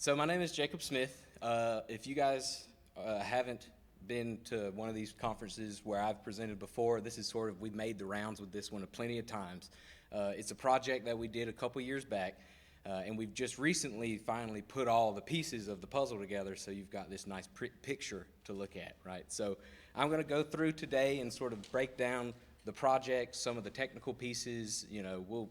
So my name is Jacob Smith. If you guys haven't been to one of these conferences where I've presented before, this is we've made the rounds with this one plenty of times. It's a project that we did a couple years back, and we've just recently finally put all the pieces of the puzzle together, so you've got this nice picture to look at, right? So I'm going to go through today and sort of break down the project, some of the technical pieces. We'll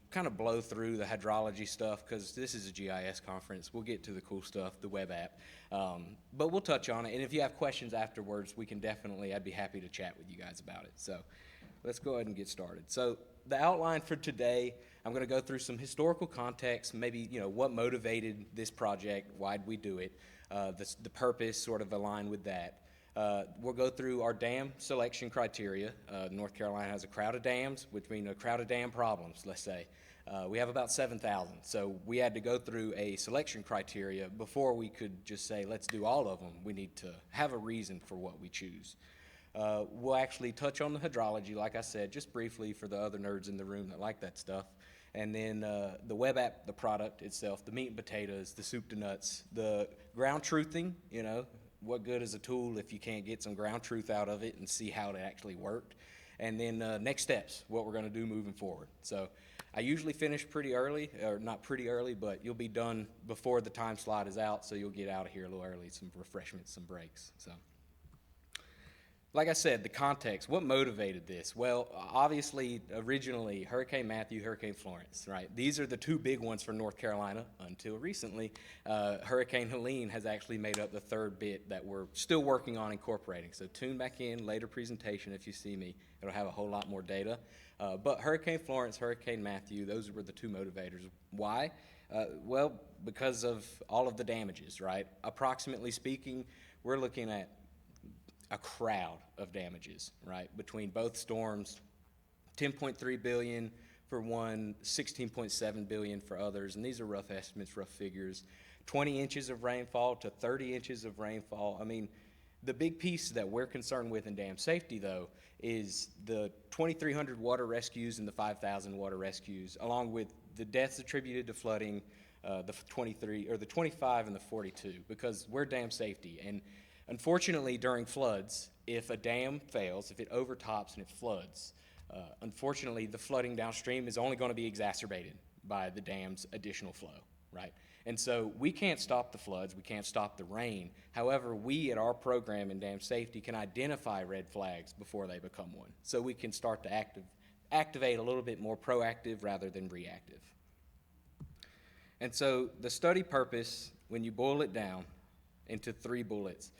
kind of blow through the hydrology stuff because this is a GIS conference. We'll get to the cool stuff, the web app, but we'll touch on it. And if you have questions afterwards, I'd be happy to chat with you guys about it. So let's go ahead and get started. So the outline for today, I'm going to go through some historical context, maybe what motivated this project, why'd we do it, the purpose sort of aligned with that. We'll go through our dam selection criteria. North Carolina has a crowd of dams, which means a crowd of dam problems, let's say. We have about 7,000, so we had to go through a selection criteria before we could just say, let's do all of them. We need to have a reason for what we choose. We'll actually touch on the hydrology, like I said, just briefly for the other nerds in the room that like that stuff. And then the web app, the product itself, the meat and potatoes, the soup to nuts, the ground truthing, what good is a tool if you can't get some ground truth out of it and see how it actually worked? And then next steps, what we're going to do moving forward. So I usually finish pretty early, or not pretty early, but you'll be done before the time slot is out, so you'll get out of here a little early, some refreshments, some breaks. So, like I said, the context, what motivated this? Well, obviously, originally, Hurricane Matthew, Hurricane Florence, right? These are the two big ones for North Carolina until recently. Hurricane Helene has actually made up the third bit that we're still working on incorporating. So tune back in, later presentation if you see me. It'll have a whole lot more data. But Hurricane Florence, Hurricane Matthew, those were the two motivators. Why? Well, because of all of the damages, right? Approximately speaking, we're looking at a crowd of damages, right? Between both storms, 10.3 billion for one, 16.7 billion for others, and these are rough estimates, rough figures. 20 inches of rainfall to 30 inches of rainfall. I mean, the big piece that we're concerned with in dam safety, though, is the 2,300 water rescues and the 5,000 water rescues, along with the deaths attributed to flooding, the 23 or the 25 and the 42, because we're dam safety. And unfortunately, during floods, if a dam fails, if it overtops and it floods, unfortunately, the flooding downstream is only going to be exacerbated by the dam's additional flow, right? And so we can't stop the floods, we can't stop the rain. However, we at our program in dam safety can identify red flags before they become one. So we can start to activate a little bit more proactive rather than reactive. And so the study purpose, when you boil it down into 3 bullets,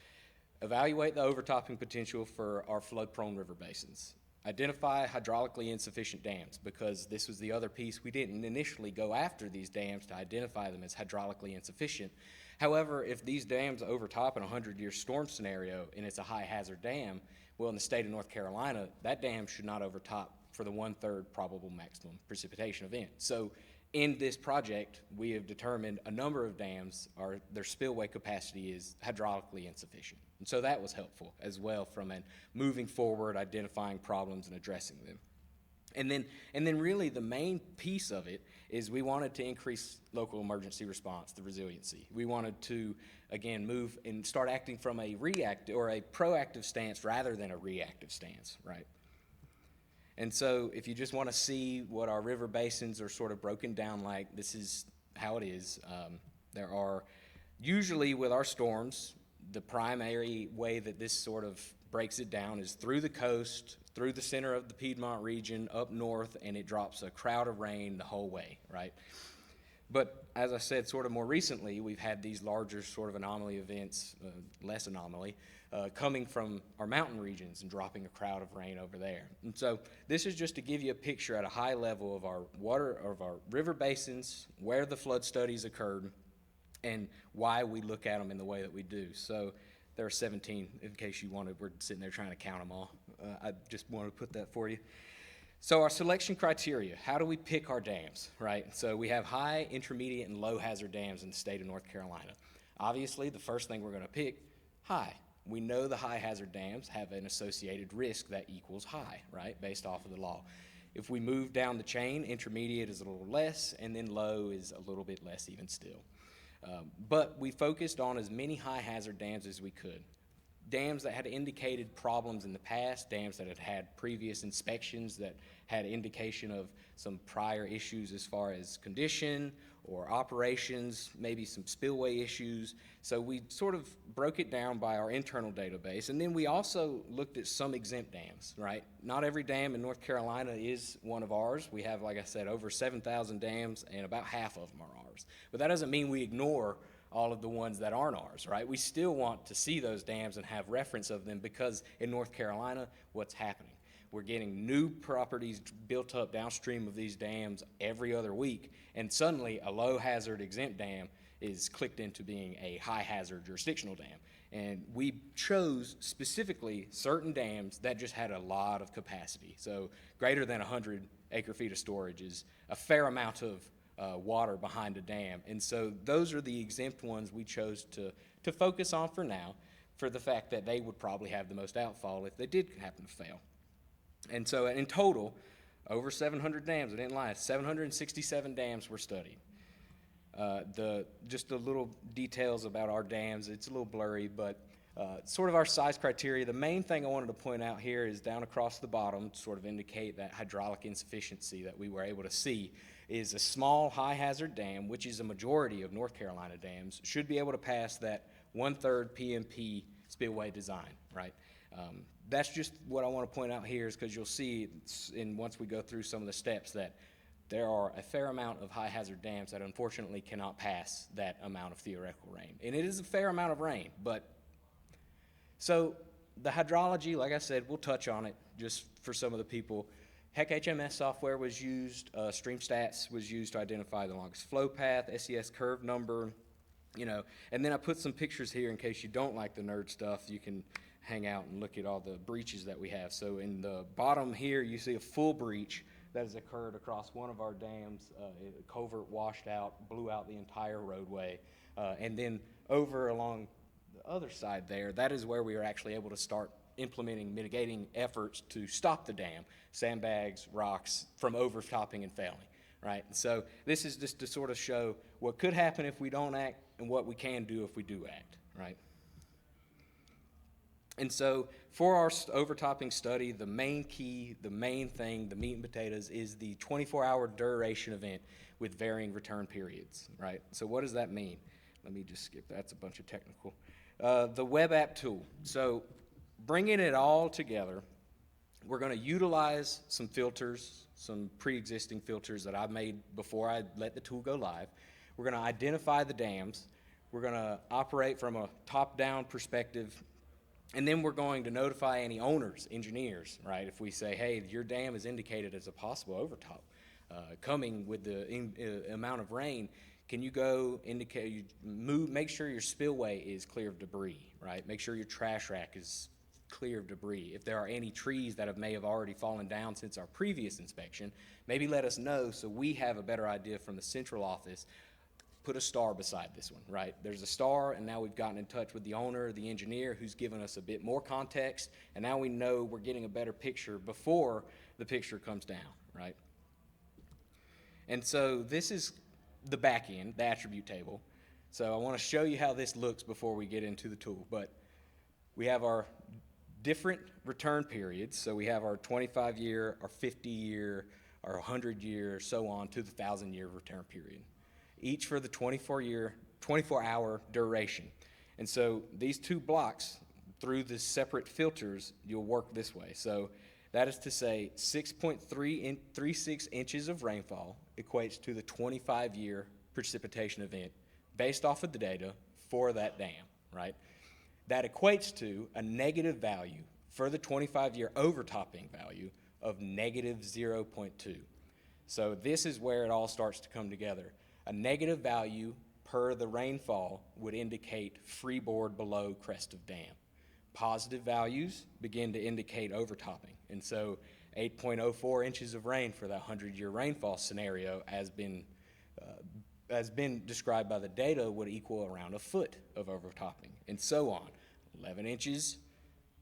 evaluate the overtopping potential for our flood-prone river basins. Identify hydraulically insufficient dams, because this was the other piece. We didn't initially go after these dams to identify them as hydraulically insufficient. However, if these dams overtop in a 100-year storm scenario and it's a high-hazard dam, well, in the state of North Carolina, that dam should not overtop for the 1/3 probable maximum precipitation event. So in this project, we have determined a number of dams, their spillway capacity is hydraulically insufficient. And so that was helpful as well from moving forward, identifying problems and addressing them. And then really the main piece of it is we wanted to increase local emergency response, the resiliency. We wanted to, again, move and start acting from a reactive or a proactive stance rather than a reactive stance, right? And so if you just want to see what our river basins are sort of broken down like, this is how it is. There are, usually with our storms, the primary way that this sort of breaks it down is through the coast, through the center of the Piedmont region, up north, and it drops a crowd of rain the whole way, right? But as I said, sort of more recently, we've had these larger sort of anomaly events, less anomaly, coming from our mountain regions and dropping a crowd of rain over there. And so this is just to give you a picture at a high level of our river basins, where the flood studies occurred, and why we look at them in the way that we do. So there are 17, in case you wanted, we're sitting there trying to count them all. I just wanted to put that for you. So our selection criteria, how do we pick our dams, right? So we have high, intermediate, and low hazard dams in the state of North Carolina. Obviously, the first thing we're going to pick, high. We know the high hazard dams have an associated risk that equals high, right, based off of the law. If we move down the chain, intermediate is a little less, and then low is a little bit less even still. But we focused on as many high hazard dams as we could. Dams that had indicated problems in the past, dams that had had previous inspections that had indication of some prior issues as far as condition or operations, maybe some spillway issues. So we sort of broke it down by our internal database. And then we also looked at some exempt dams, right? Not every dam in North Carolina is one of ours. We have, like I said, over 7,000 dams, and about half of them are ours. But that doesn't mean we ignore all of the ones that aren't ours, right? We still want to see those dams and have reference of them, because in North Carolina, what's happening? We're getting new properties built up downstream of these dams every other week, and suddenly a low hazard exempt dam is clicked into being a high hazard jurisdictional dam. And we chose specifically certain dams that just had a lot of capacity. So greater than 100 acre feet of storage is a fair amount of water behind a dam. And so those are the exempt ones we chose to focus on for now, for the fact that they would probably have the most outfall if they did happen to fail. And so in total, over 700 dams, I didn't lie, 767 dams were studied. Just the little details about our dams, it's a little blurry, but sort of our size criteria. The main thing I wanted to point out here is down across the bottom to sort of indicate that hydraulic insufficiency that we were able to see is a small high hazard dam, which is a majority of North Carolina dams, should be able to pass that 1/3 PMP spillway design, right? That's just what I want to point out here, is because you'll see once we go through some of the steps that there are a fair amount of high hazard dams that unfortunately cannot pass that amount of theoretical rain. And it is a fair amount of rain, but so the hydrology, like I said, we'll touch on it just for some of the people. Heck, HMS software was used, StreamStats was used to identify the longest flow path, SES curve number, and then I put some pictures here in case you don't like the nerd stuff. You can hang out and look at all the breaches that we have. So in the bottom here, you see a full breach that has occurred across one of our dams. A culvert washed out, blew out the entire roadway. And then over along the other side there, that is where we are actually able to start implementing mitigating efforts to stop the dam, sandbags, rocks, from overtopping and failing, right? And so this is just to sort of show what could happen if we don't act and what we can do if we do act, right? And so for our overtopping study, the main key, the main thing, the meat and potatoes, is the 24-hour duration event with varying return periods, right? So what does that mean? Let me just skip that. That's a bunch of technical. The web app tool. So bringing it all together, we're going to utilize some filters, some pre-existing filters that I made before I let the tool go live. We're going to identify the dams. We're going to operate from a top-down perspective. And then we're going to notify any owners, engineers, right? If we say, hey, your dam is indicated as a possible overtop coming with the amount of rain, can you go make sure your spillway is clear of debris, right? Make sure your trash rack is clear of debris. If there are any trees that may have already fallen down since our previous inspection, maybe let us know so we have a better idea from the central office. Put a star beside this one, right? There's a star, and now we've gotten in touch with the owner, the engineer, who's given us a bit more context, and now we know we're getting a better picture before the picture comes down, right? And so this is the back end, the attribute table. So I want to show you how this looks before we get into the tool. But we have our different return periods. So we have our 25-year, our 50-year, our 100-year, so on to the 1,000-year return period, each for the 24-hour duration. And so these two blocks, through the separate filters, you'll work this way. So that is to say 6.36 inches of rainfall equates to the 25-year precipitation event based off of the data for that dam, right? That equates to a negative value for the 25-year overtopping value of negative 0.2. So this is where it all starts to come together. A negative value per the rainfall would indicate freeboard below crest of dam. Positive values begin to indicate overtopping. And so 8.04 inches of rain for that 100-year rainfall scenario has been described by the data would equal around a foot of overtopping, and so on. 11 inches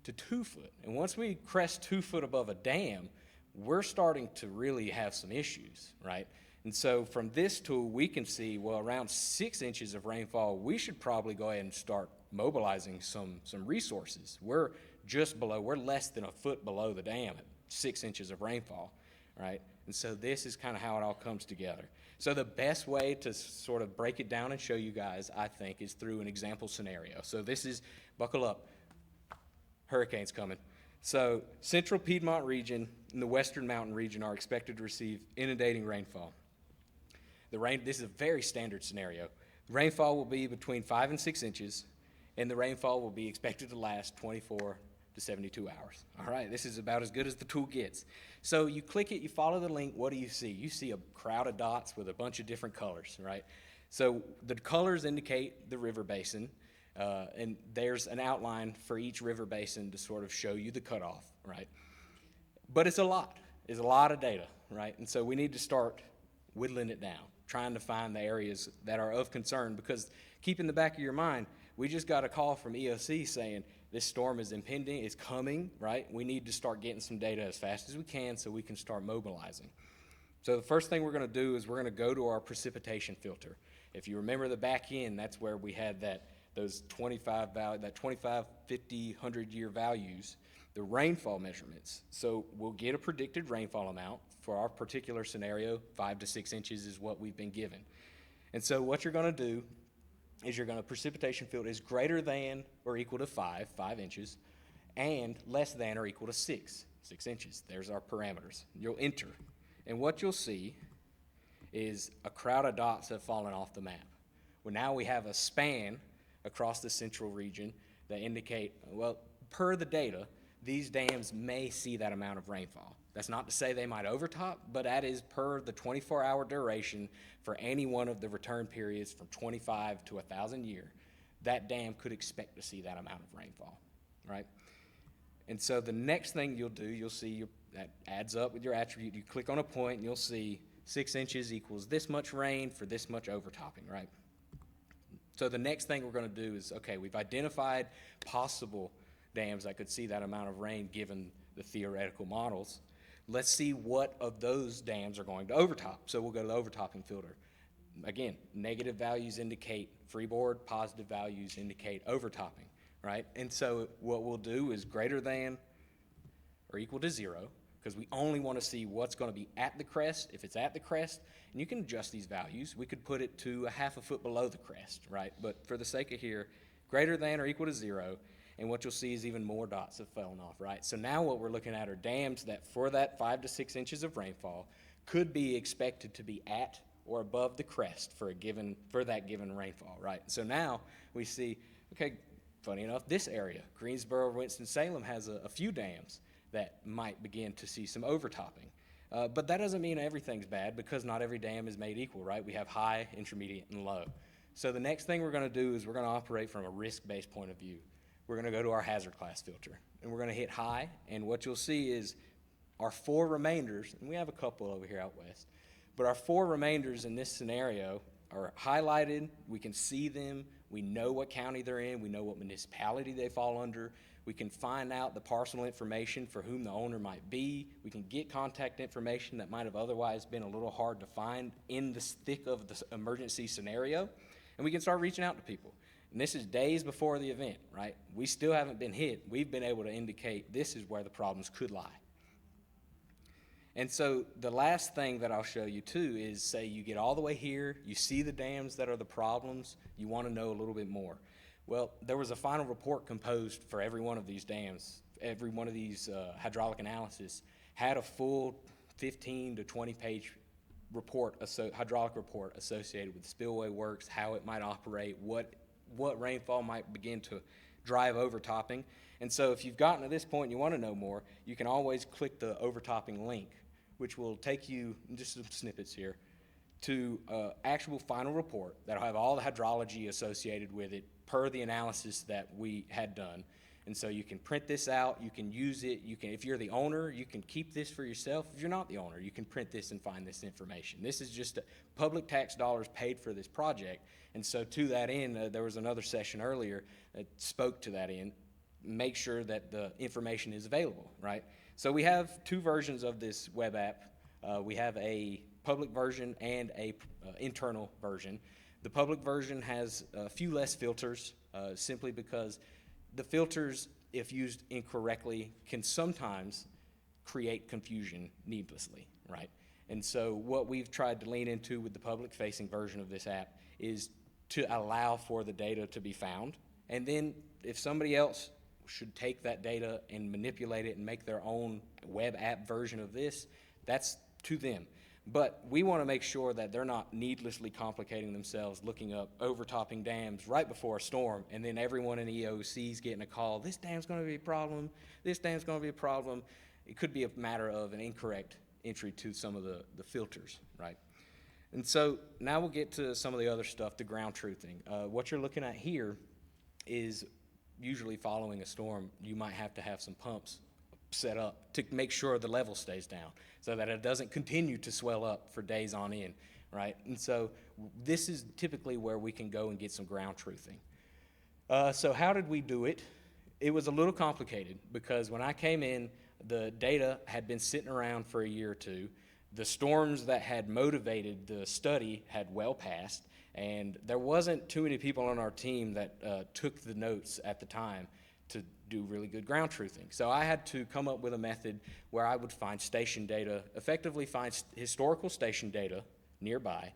to 2 foot. And once we crest 2 foot above a dam, we're starting to really have some issues, right? And so from this tool, we can see, well, around 6 inches of rainfall, we should probably go ahead and start mobilizing some resources. We're less than a foot below the dam at 6 inches of rainfall, right? And so this is kind of how it all comes together. So the best way to sort of break it down and show you guys, I think, is through an example scenario. So this is, buckle up, hurricane's coming. So central Piedmont region and the western mountain region are expected to receive inundating rainfall. This is a very standard scenario. Rainfall will be between 5 and 6 inches, and the rainfall will be expected to last 24 to 72 hours. All right, this is about as good as the tool gets. So you click it, you follow the link, what do you see? You see a crowd of dots with a bunch of different colors, right? So the colors indicate the river basin, and there's an outline for each river basin to sort of show you the cutoff, right? But it's a lot of data, right? And so we need to start whittling it down, trying to find the areas that are of concern, because keep in the back of your mind, we just got a call from EOC saying this storm is impending, it's coming, right? We need to start getting some data as fast as we can so we can start mobilizing. So the first thing we're going to do is we're going to go to our precipitation filter. If you remember the back end, that's where we had those 25, 50, 100-year values, the rainfall measurements. So we'll get a predicted rainfall amount. For our particular scenario, 5 to 6 inches is what we've been given. And so what you're going to do is you're going to precipitation filter is greater than or equal to 5 inches, and less than or equal to 6 inches. There's our parameters. You'll enter. And what you'll see is a crowd of dots have fallen off the map. Well, now we have a span across the central region that indicate, well, per the data, these dams may see that amount of rainfall. That's not to say they might overtop, but that is per the 24-hour duration for any one of the return periods from 25 to 1,000 year. That dam could expect to see that amount of rainfall, right? And so the next thing you'll do, you'll see that adds up with your attribute. You click on a point and you'll see 6 inches equals this much rain for this much overtopping, right? So the next thing we're going to do is, okay, we've identified possible dams that could see that amount of rain given the theoretical models. Let's see what of those dams are going to overtop. So we'll go to the overtopping filter. Again, negative values indicate freeboard, positive values indicate overtopping, right? And so what we'll do is greater than or equal to 0, because we only want to see what's going to be at the crest. If it's at the crest, and you can adjust these values, we could put it to a half a foot below the crest, right? But for the sake of here, greater than or equal to 0, and what you'll see is even more dots have fallen off, right? So now what we're looking at are dams that for that 5 to 6 inches of rainfall could be expected to be at or above the crest for that given rainfall, right? So now we see, okay, funny enough, this area, Greensboro, Winston-Salem, has a few dams that might begin to see some overtopping. But that doesn't mean everything's bad, because not every dam is made equal, right? We have high, intermediate, and low. So the next thing we're going to do is we're going to operate from a risk-based point of view. We're going to go to our hazard class filter, and we're going to hit high, and what you'll see is our 4 remainders, and we have a couple over here out west, but our 4 remainders in this scenario are highlighted. We can see them. We know what county they're in. We know what municipality they fall under. We can find out the parcel information for whom the owner might be. We can get contact information that might have otherwise been a little hard to find in the thick of the emergency scenario, and we can start reaching out to people. And this is days before the event, right? We still haven't been hit. We've been able to indicate this is where the problems could lie. And so the last thing that I'll show you too is, say you get all the way here, you see the dams that are the problems, you want to know a little bit more. Well, there was a final report composed for every one of these dams. Every one of these hydraulic analysis had a full 15 to 20 page hydraulic report associated with spillway works, how it might operate, what rainfall might begin to drive overtopping. And so if you've gotten to this point and you want to know more, you can always click the overtopping link, which will take you, just some snippets here, to actual final report that'll have all the hydrology associated with it per the analysis that we had done. And so you can print this out, you can use it, if you're the owner, you can keep this for yourself. If you're not the owner, you can print this and find this information. This is just public tax dollars paid for this project. And so to that end, there was another session earlier that spoke to that end. Make sure that the information is available, right? So we have 2 versions of this web app. We have a public version and a internal version. The public version has a few less filters, simply because the filters, if used incorrectly, can sometimes create confusion needlessly, right? And so what we've tried to lean into with the public-facing version of this app is to allow for the data to be found. And then if somebody else should take that data and manipulate it and make their own web app version of this, that's to them. But we want to make sure that they're not needlessly complicating themselves looking up overtopping dams right before a storm, and then everyone in EOC is getting a call, this dam's going to be a problem, this dam's going to be a problem. It could be a matter of an incorrect entry to some of the filters, right? And so now we'll get to some of the other stuff, the ground truthing. What you're looking at here is usually following a storm, you might have to have some pumps set up to make sure the level stays down so that it doesn't continue to swell up for days on end, right? And so this is typically where we can go and get some ground truthing. So how did we do it? It was a little complicated because when I came in, the data had been sitting around for a year or two. The storms that had motivated the study had well passed, and there wasn't too many people on our team that took the notes at the time to do really good ground truthing. So I had to come up with a method where I would find station data, effectively find historical station data nearby,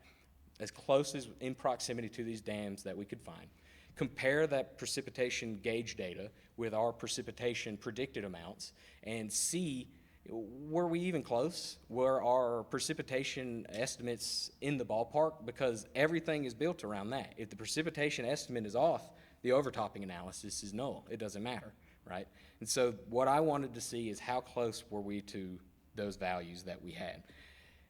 as close as in proximity to these dams that we could find, compare that precipitation gauge data with our precipitation predicted amounts, and see, were we even close? Were our precipitation estimates in the ballpark? Because everything is built around that. If the precipitation estimate is off, the overtopping analysis is null. It doesn't matter, right? And so what I wanted to see is how close were we to those values that we had.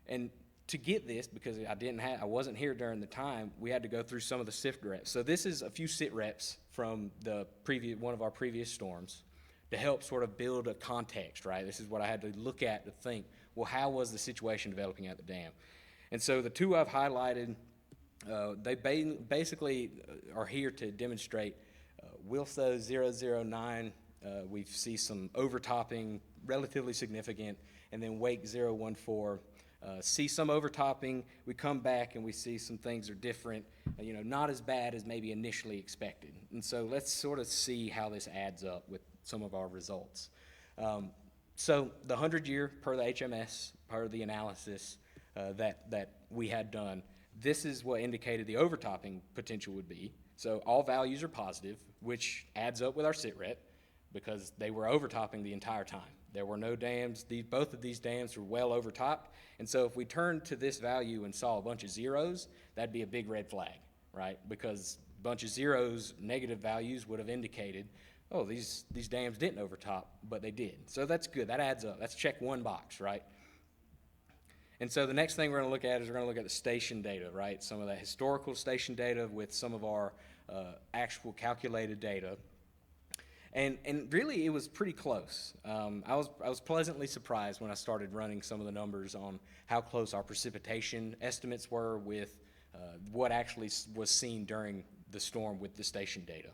And to get this, because I wasn't here during the time, we had to go through some of the SIFT reps. So this is a few sit reps from one of our previous storms to help sort of build a context, right? This is what I had to look at to think, well, how was the situation developing at the dam? And so the two I've highlighted, they basically are here to demonstrate Wilso 009, we see some overtopping, relatively significant, and then Wake 014, see some overtopping, we come back and we see some things are different, not as bad as maybe initially expected. And so let's sort of see how this adds up with some of our results. So the 100-year per the HMS, per the analysis that we had done, this is what indicated the overtopping potential would be. So all values are positive, which adds up with our sit rep because they were overtopping the entire time. There were no dams. Both of these dams were well overtopped. And so if we turned to this value and saw a bunch of zeros, that'd be a big red flag, right? Because a bunch of zeros, negative values, would have indicated, oh, these dams didn't overtop, but they did. So that's good. That adds up. That's check one box, right? And so the next thing we're going to look at is we're going to look at the station data, right? Some of that historical station data with some of our actual calculated data. And really, it was pretty close. I was pleasantly surprised when I started running some of the numbers on how close our precipitation estimates were with what actually was seen during the storm with the station data.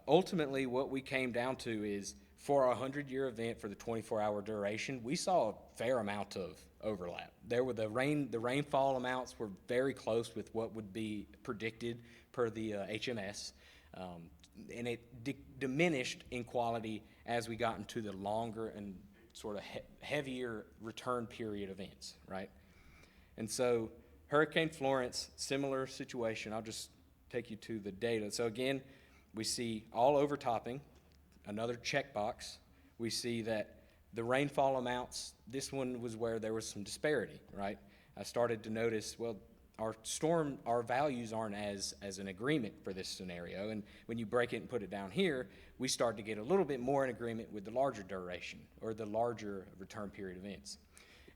Ultimately, what we came down to is for our 100-year event for the 24-hour duration, we saw a fair amount of overlap. There were the rainfall amounts were very close with what would be predicted per the HMS. And it diminished in quality as we got into the longer and sort of heavier return period events, right? And so Hurricane Florence, similar situation. I'll just take you to the data. So again, we see all overtopping, another checkbox. We see that the rainfall amounts, this one was where there was some disparity, right? I started to notice, well, our values aren't as an agreement for this scenario. And when you break it and put it down here, we start to get a little bit more in agreement with the larger duration or the larger return period events.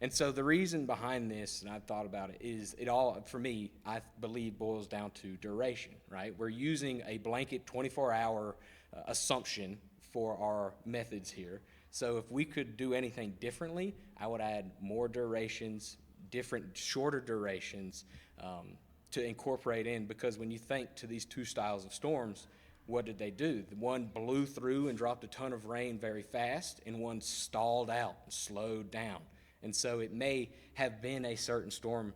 And so the reason behind this, and I've thought about it, is it all, for me, I believe boils down to duration, right? We're using a blanket 24-hour assumption for our methods here. So if we could do anything differently, I would add more durations, different shorter durations to incorporate in, because when you think to these two styles of storms, what did they do? The one blew through and dropped a ton of rain very fast, and one stalled out and slowed down. And so it may have been a certain storm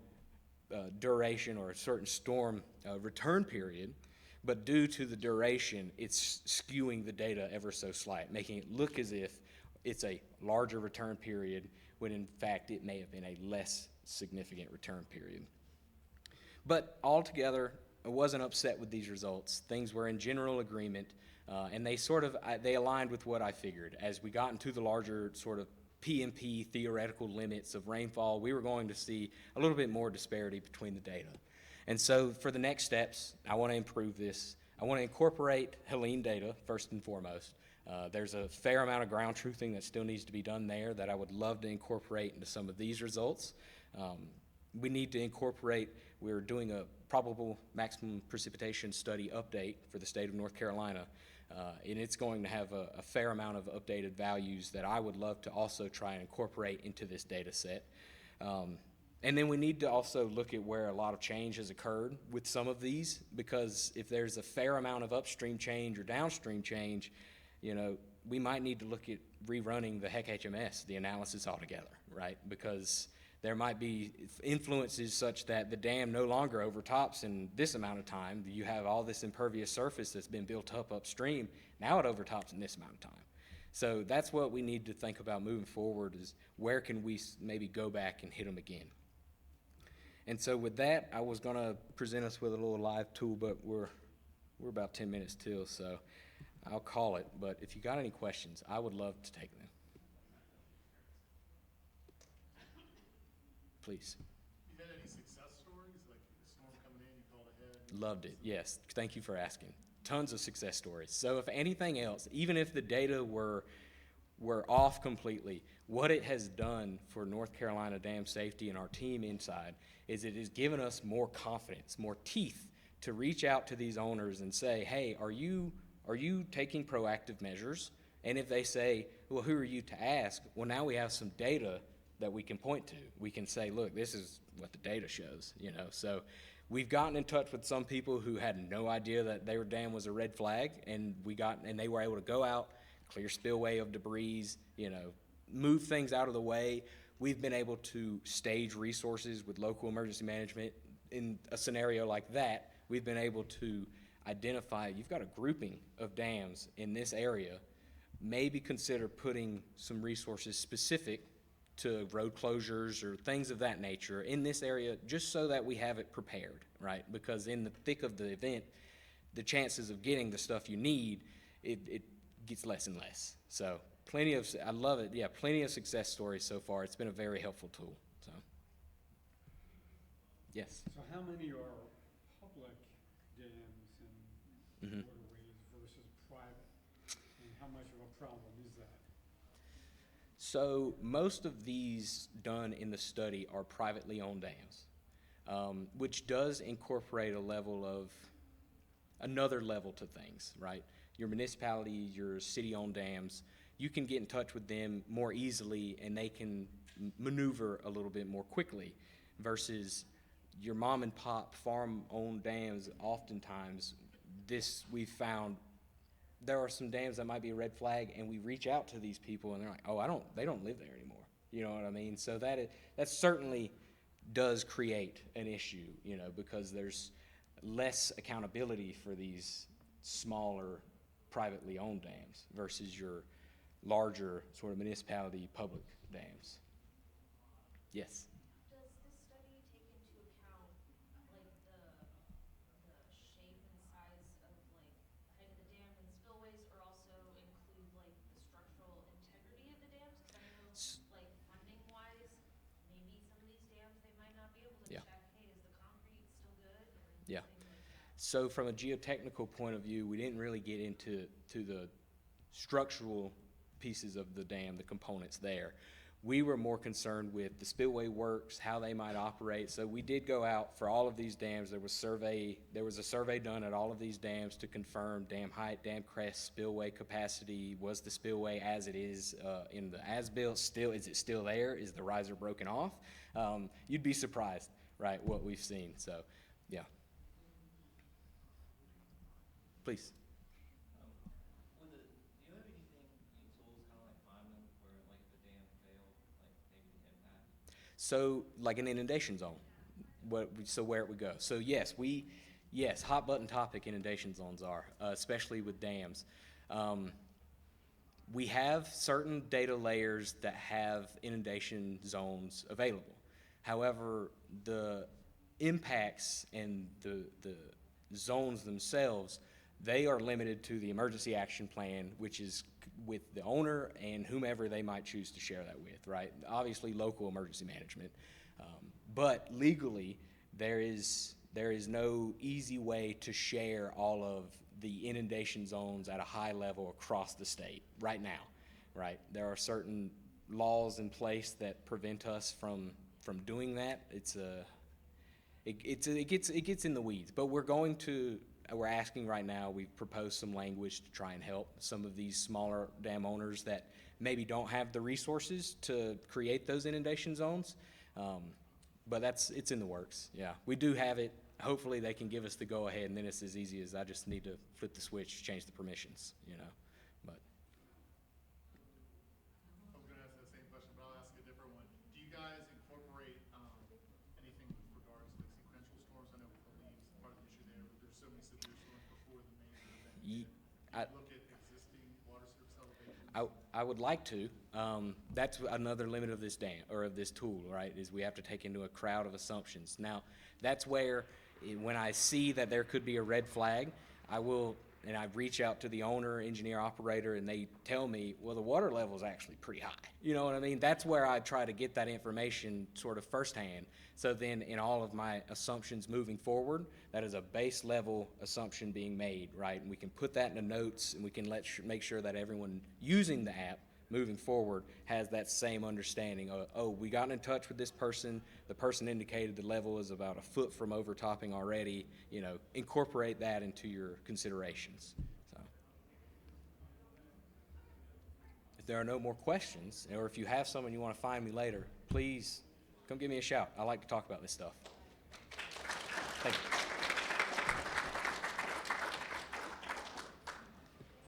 duration or a certain storm return period, but due to the duration, it's skewing the data ever so slight, making it look as if it's a larger return period when in fact it may have been a less significant return period. But altogether, I wasn't upset with these results. Things were in general agreement, and they aligned with what I figured. As we got into the larger sort of PMP theoretical limits of rainfall, we were going to see a little bit more disparity between the data. And so for the next steps, I want to improve this. I want to incorporate Helene data first and foremost. There's a fair amount of ground truthing that still needs to be done there that I would love to incorporate into some of these results. We need to incorporate, we're doing a probable maximum precipitation study update for the state of North Carolina, and it's going to have a fair amount of updated values that I would love to also try and incorporate into this data set. And then we need to also look at where a lot of change has occurred with some of these, because if there's a fair amount of upstream change or downstream change, we might need to look at rerunning the HEC-HMS, the analysis altogether, right? Because there might be influences such that the dam no longer overtops in this amount of time. You have all this impervious surface that's been built up upstream. Now it overtops in this amount of time. So that's what we need to think about moving forward, is where can we maybe go back and hit them again. And so with that, I was going to present us with a little live tool, but we're about 10 minutes till, so I'll call it. But if you got any questions, I would love to take them. Please. You had any success stories, like a storm coming in, you called ahead? Loved it, yes. Thank you for asking. Tons of success stories. So if anything else, even if the data were off completely, what it has done for North Carolina dam safety and our team inside is it has given us more confidence, more teeth to reach out to these owners and say, hey, are you taking proactive measures? And if they say, well, who are you to ask? Well, now we have some data that we can point to. We can say, look, this is what the data shows, So we've gotten in touch with some people who had no idea that their dam was a red flag, and they were able to go out, clear spillway of debris, move things out of the way. We've been able to stage resources with local emergency management. In a scenario like that, we've been able to identify, you've got a grouping of dams in this area, maybe consider putting some resources specific to road closures or things of that nature in this area, just so that we have it prepared, right? Because in the thick of the event, the chances of getting the stuff you need, it gets less and less. So I love it. Yeah, plenty of success stories so far. It's been a very helpful tool. So, yes. So how many are public dams and waterways versus private? And how much of a problem is that? So most of these done in the study are privately owned dams, which does incorporate another level to things, right? Your municipality, your city-owned dams, you can get in touch with them more easily and they can maneuver a little bit more quickly versus your mom and pop farm-owned dams. Oftentimes, we've found there are some dams that might be a red flag, and we reach out to these people and they're like, oh, they don't live there anymore. You know what I mean? So that certainly does create an issue, because there's less accountability for these smaller privately owned dams versus your larger sort of municipality public dams. Yes. Does this study take into account like the shape and size of height of the dam and spillways, or also include like the structural integrity of the dams? Because I know funding wise, maybe some of these dams they might not be able to check, hey, is the concrete still good? Or Yeah. things like that. So from a geotechnical point of view, we didn't really get into the structural pieces of the dam, the components there. We were more concerned with the spillway works, how they might operate. So we did go out for all of these dams. There was a survey done at all of these dams to confirm dam height, dam crest, spillway capacity. Was the spillway as it is in the as-built is it still there? Is the riser broken off? You'd be surprised, right, what we've seen. So, yeah. Please. Do you have anything, any tools kind of like finding where, like, if a dam failed, like maybe the impact So, like an inundation zone, so where it would go. So yes, hot button topic inundation zones are, especially with dams. We have certain data layers that have inundation zones available. However, the impacts and the zones themselves, they are limited to the emergency action plan, which is with the owner and whomever they might choose to share that with, right? Obviously, local emergency management. But legally, there is no easy way to share all of the inundation zones at a high level across the state right now, right? There are certain laws in place that prevent us from doing that. It gets in the weeds, but we're asking right now, we've proposed some language to try and help some of these smaller dam owners that maybe don't have the resources to create those inundation zones. But it's in the works, yeah. We do have it. Hopefully they can give us the go-ahead, and then it's as easy as I just need to flip the switch, change the permissions, but. I was gonna ask that same question, but I'll ask a different one. Do you guys incorporate, anything with regards to like sequential storms? I know with the leaves, part of the issue there, but there's so many severe storms before the major event. Look at existing water surface elevations. I would like to. That's another limit of this dam, or of this tool, right, is we have to take into a crowd of assumptions. Now, that's where, when I see that there could be a red flag, I reach out to the owner, engineer, operator, and they tell me, well, the water level is actually pretty high. You know what I mean? That's where I try to get that information sort of firsthand. So then in all of my assumptions moving forward, that is a base level assumption being made, right? And we can put that in the notes, and we can make sure that everyone using the app moving forward has that same understanding of, oh, we got in touch with this person, the person indicated the level is about a foot from overtopping already, incorporate that into your considerations. So, if there are no more questions, or if you have some and you want to find me later, please come give me a shout. I like to talk about this stuff. Thank you.